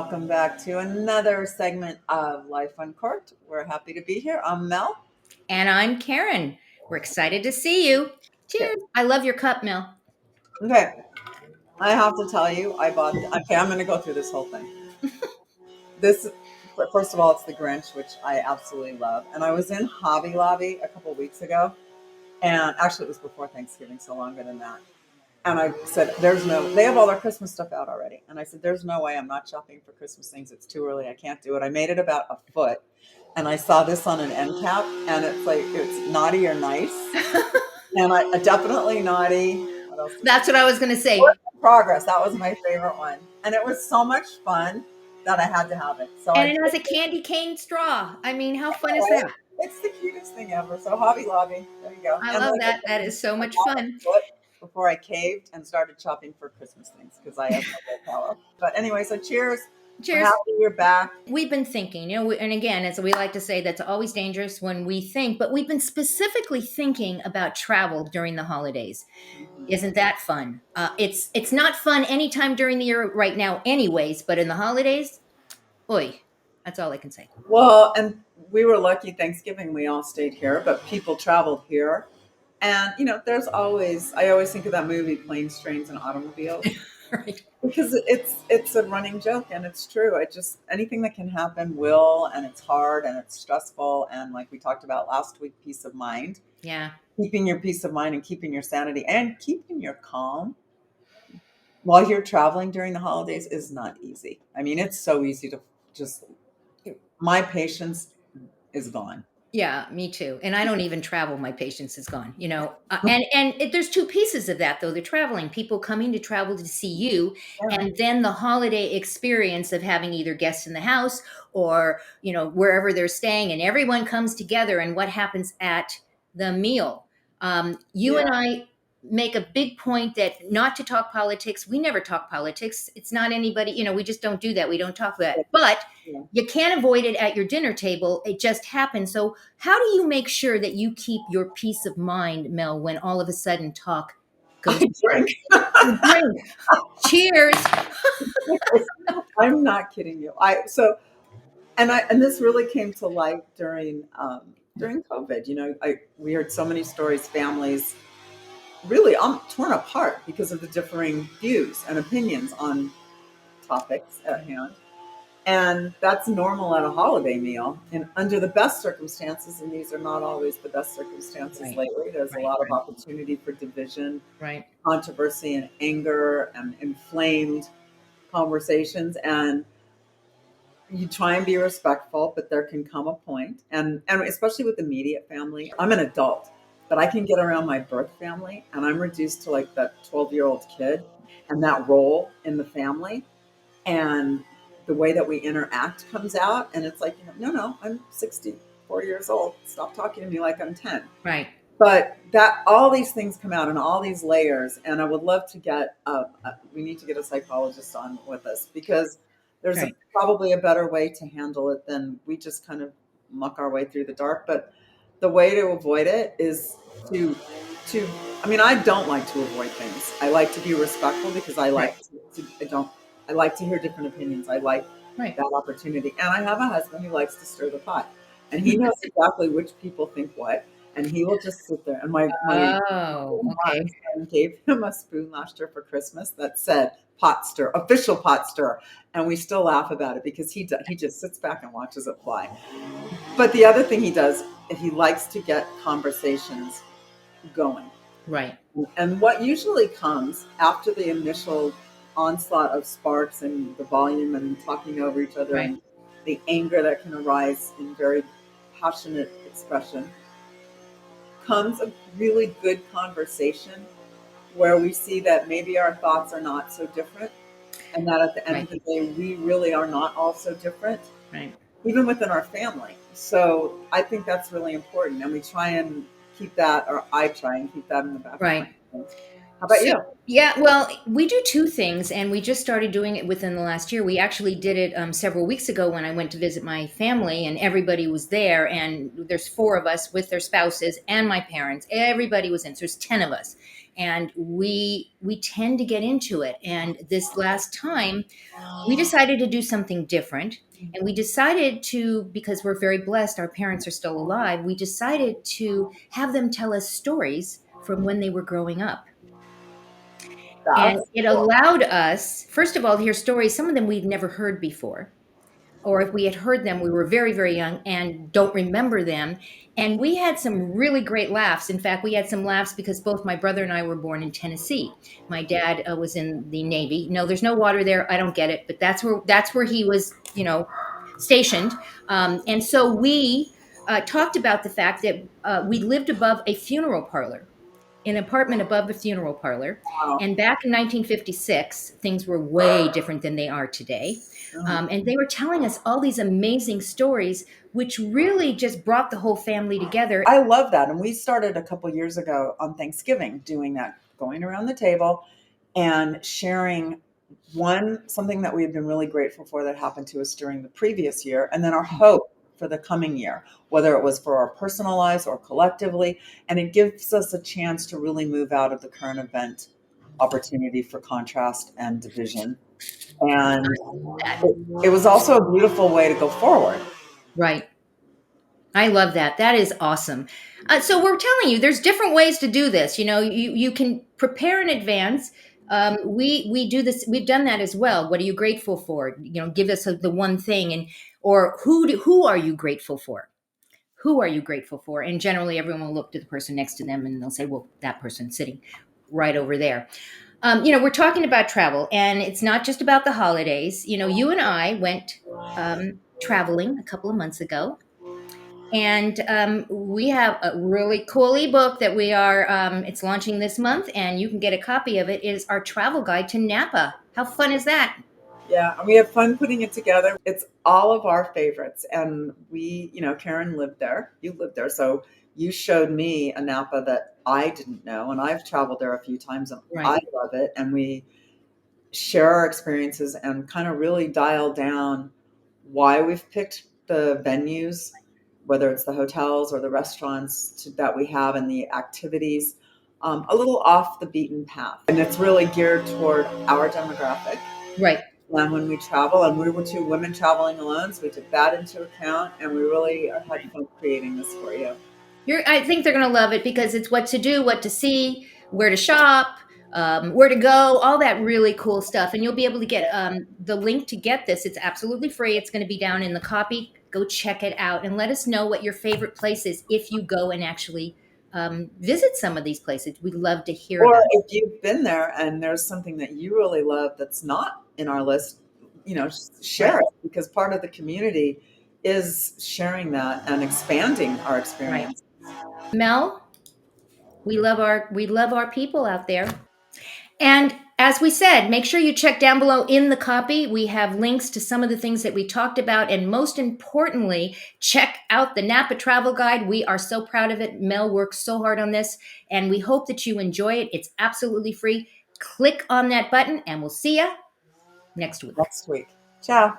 welcome back to another segment of Life on Court. We're happy to be here. I'm Mel. And I'm Karen. We're excited to see you. Cheers. I love your cup, Mel. Okay, I have to tell you, I bought. Okay, I'm going to go through this whole thing. This, first of all, it's the Grinch, which I absolutely love. And I was in Hobby Lobby a couple weeks ago, and actually it was before Thanksgiving, so longer than that. And I said, they have all their Christmas stuff out already. And I said, there's no way I'm not shopping for Christmas things. It's too early. I can't do it. I made it about a foot. And I saw this on an end cap, and it's like, it's naughty or nice. And I definitely naughty. What else? That's what I was going to say. Work in progress. That was my favorite one. And it was so much fun that I had to have it. So And it has a candy cane straw. I mean, how fun is that? It's the cutest thing ever. So Hobby Lobby. There you go. I love that. That is so much fun. Before I caved and started shopping for Christmas things because I have no willpower. But anyway, so cheers. Cheers. We're happy you're back. We've been thinking, and again, as we like to say, that's always dangerous when we think, but we've been specifically thinking about travel during the holidays. Isn't that fun? It's not fun anytime during the year right now anyways, but in the holidays, oy, that's all I can say. Well, and we were lucky Thanksgiving, we all stayed here, but people traveled here. And, I always think of that movie, Planes, Trains, and Automobiles. Right. Because it's a running joke, and it's true. Anything that can happen will, and it's hard, and it's stressful. And like we talked about last week, peace of mind. Yeah. Keeping your peace of mind and keeping your sanity and keeping your calm while you're traveling during the holidays is not easy. I mean, it's so easy to my patience is gone. Yeah, me too. And I don't even travel. My patience is gone, there's two pieces of that though. The traveling, people coming to travel to see you, and then the holiday experience of having either guests in the house or, wherever they're staying, and everyone comes together, and what happens at the meal. You and I make a big point that not to talk politics. We never talk politics. It's not anybody, we just don't do that. We don't talk about it. But you can't avoid it at your dinner table. It just happens. So how do you make sure that you keep your peace of mind, Mel, when all of a sudden talk goes? Drink. Drink. Cheers. I'm not kidding you. And this really came to light during COVID. We heard so many stories, families really torn apart because of the differing views and opinions on topics at hand. And that's normal at a holiday meal. And under the best circumstances, and these are not always the best circumstances lately, there's a lot of opportunity for division, controversy, and anger, and inflamed conversations. And you try and be respectful, but there can come a point, and especially with immediate family. I'm an adult, but I can get around my birth family, and I'm reduced to like that 12-year-old kid and that role in the family. And the way that we interact comes out, and it's like, no, I'm 64 years old. Stop talking to me like I'm 10. Right. But that all these things come out in all these layers, and I would love to get we need to get a psychologist on with us, because there's probably a better way to handle it than we just kind of muck our way through the dark. But the way to avoid it is to I don't like to avoid things. I like to be respectful because I like I like to hear different opinions. I like that opportunity. And I have a husband who likes to stir the pot, and he knows exactly which people think what. And he will just sit there. And my son gave him a spoon last year for Christmas that said pot stir, official pot stir. And we still laugh about it because he just sits back and watches it fly. But the other thing he does, he likes to get conversations going. Right. And what usually comes after the initial onslaught of sparks and the volume and talking over each other and the anger that can arise in very passionate expression, comes a really good conversation where we see that maybe our thoughts are not so different, and that at the end of the day, we really are not all so different, even within our family. So I think that's really important, and we try and keep that, or I try and keep that in the back of my mind. How about So, you? yeah, well, we do two things, and we just started doing it within the last year. We actually did it several weeks ago when I went to visit my family, and everybody was there. And there's four of us with their spouses and my parents. Everybody was in. So there's 10 of us, and we tend to get into it. And this last time, we decided to do something different. And we decided to, because we're very blessed, our parents are still alive, we decided to have them tell us stories from when they were growing up. And That's it cool. allowed us, first of all, to hear stories, some of them we'd never heard before. Or if we had heard them, we were very, very young and don't remember them. And we had some really great laughs. In fact, we had some laughs because both my brother and I were born in Tennessee. My dad was in the Navy. No, there's no water there. I don't get it, but that's where he was, stationed. And so we talked about the fact that we lived above a funeral parlor, an apartment above the funeral parlor. Wow. And back in 1956, things were way different than they are today. Mm. And they were telling us all these amazing stories, which really just brought the whole family together. I love that. And we started a couple years ago on Thanksgiving doing that, going around the table and sharing something that we had been really grateful for that happened to us during the previous year, and then our hope for the coming year, whether it was for our personal lives or collectively. And it gives us a chance to really move out of the current event opportunity for contrast and division. And That. it was also a beautiful way to go forward. Right. I love that. That is awesome. So we're telling you, there's different ways to do this. You can prepare in advance. We do this. We've done that as well. What are you grateful for? Give us the one thing, and or who are you grateful for? Who are you grateful for? And generally, everyone will look to the person next to them, and they'll say, "Well, that person's sitting right over there." We're talking about travel, and it's not just about the holidays. You and I went traveling a couple of months ago, and we have a really cool ebook that we are, it's launching this month, and you can get a copy of it. It is our travel guide to Napa. How fun is that? Yeah, and we had fun putting it together. It's all of our favorites. And Karen lived there. You lived there. So you showed me a Napa that I didn't know. And I've traveled there a few times and Right, I love it. And we share our experiences and kind of really dial down why we've picked the venues, whether it's the hotels or the restaurants that we have and the activities, a little off the beaten path. And it's really geared toward our demographic. right. And when we travel, and we were two women traveling alone, so we took that into account, and we really had fun creating this for you. I think they're going to love it because it's what to do, what to see, where to shop, where to go, all that really cool stuff. And you'll be able to get the link to get this. It's absolutely free. It's going to be down in the copy. Go check it out and let us know what your favorite place is if you go and actually visit some of these places. We'd love to hear Or about it. if you've been there and there's something that you really love that's not in our list, share Right, it, because part of the community is sharing that and expanding our right. experience. Mel, we love our people out there. And as we said, make sure you check down below in the copy. We have links to some of the things that we talked about. And most importantly, check out the Napa Travel Guide. We are so proud of it. Mel works so hard on this, and we hope that you enjoy it. It's absolutely free. Click on that button, and we'll see you next week. Next week. Ciao.